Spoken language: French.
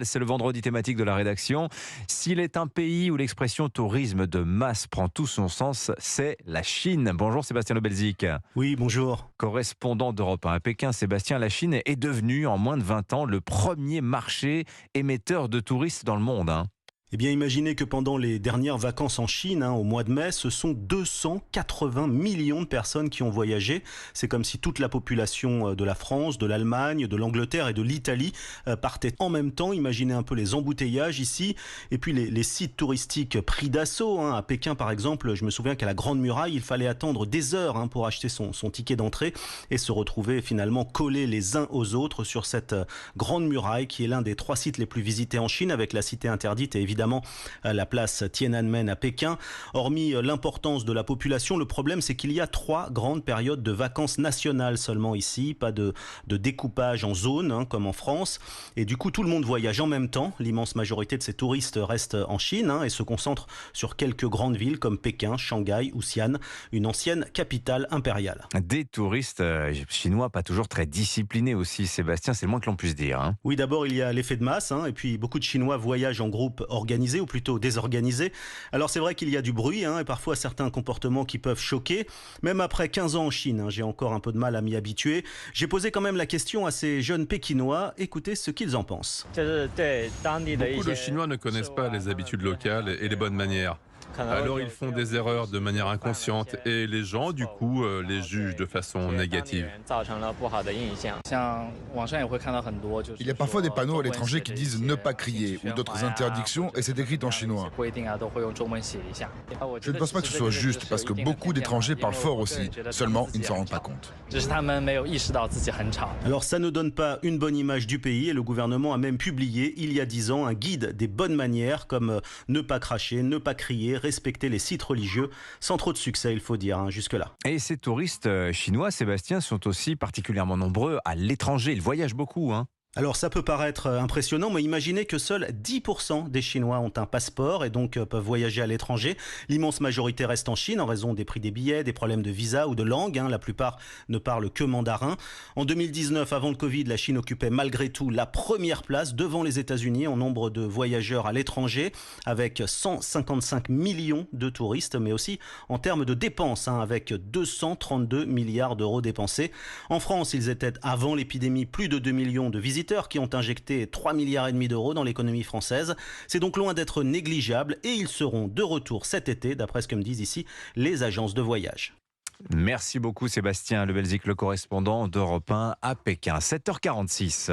C'est le vendredi thématique de la rédaction. S'il est un pays où l'expression tourisme de masse prend tout son sens, c'est la Chine. Bonjour Sébastien Le Belzic. Oui, bonjour. Correspondant d'Europe 1 à Pékin, Sébastien, la Chine est devenue en moins de 20 ans le premier marché émetteur de touristes dans le monde. Eh bien, imaginez que pendant les dernières vacances en Chine, au mois de mai, ce sont 280 millions de personnes qui ont voyagé. C'est comme si toute la population de la France, de l'Allemagne, de l'Angleterre et de l'Italie partait en même temps. Imaginez un peu les embouteillages ici. Et puis les sites touristiques pris d'assaut. À Pékin, par exemple, je me souviens qu'à la Grande Muraille, il fallait attendre des heures pour acheter son ticket d'entrée et se retrouver finalement collés les uns aux autres sur cette Grande Muraille qui est l'un des 3 sites les plus visités en Chine, avec la cité interdite et évidemment la place Tiananmen à Pékin. Hormis l'importance de la population, le problème c'est qu'il y a 3 grandes périodes de vacances nationales seulement ici, pas de découpage en zones comme en France. Et du coup tout le monde voyage en même temps. L'immense majorité de ces touristes restent en Chine et se concentrent sur quelques grandes villes comme Pékin, Shanghai ou Xi'an, une ancienne capitale impériale. Des touristes chinois pas toujours très disciplinés aussi, Sébastien, c'est le moins que l'on puisse dire. Oui, d'abord il y a l'effet de masse et puis beaucoup de Chinois voyagent en groupe organisé ou plutôt désorganisé. Alors c'est vrai qu'il y a du bruit et parfois certains comportements qui peuvent choquer. Même après 15 ans en Chine, j'ai encore un peu de mal à m'y habituer. J'ai posé quand même la question à ces jeunes Pékinois. Écoutez ce qu'ils en pensent. Beaucoup de Chinois ne connaissent pas les habitudes locales et les bonnes manières. Alors ils font des erreurs de manière inconsciente et les gens, du coup, les jugent de façon négative. Il y a parfois des panneaux à l'étranger qui disent ne pas crier ou d'autres interdictions et c'est écrit en chinois. Je ne pense pas que ce soit juste parce que beaucoup d'étrangers parlent fort aussi, seulement ils ne s'en rendent pas compte. Alors ça ne donne pas une bonne image du pays et le gouvernement a même publié il y a 10 ans un guide des bonnes manières comme ne pas cracher, ne pas crier, respecter les sites religieux, sans trop de succès il faut dire jusque-là. Et ces touristes chinois, Sébastien, sont aussi particulièrement nombreux à l'étranger. Ils voyagent beaucoup. Alors ça peut paraître impressionnant, mais imaginez que seuls 10% des Chinois ont un passeport et donc peuvent voyager à l'étranger. L'immense majorité reste en Chine en raison des prix des billets, des problèmes de visa ou de langue. La plupart ne parlent que mandarin. En 2019, avant le Covid, la Chine occupait malgré tout la première place devant les États-Unis en nombre de voyageurs à l'étranger, avec 155 millions de touristes, mais aussi en termes de dépenses, avec 232 milliards d'euros dépensés. En France, ils étaient avant l'épidémie plus de 2 millions de visiteurs qui ont injecté 3,5 milliards d'euros dans l'économie française. C'est donc loin d'être négligeable et ils seront de retour cet été, d'après ce que me disent ici les agences de voyage. Merci beaucoup Sébastien Le Belzic, le correspondant d'Europe 1 à Pékin. 7h46.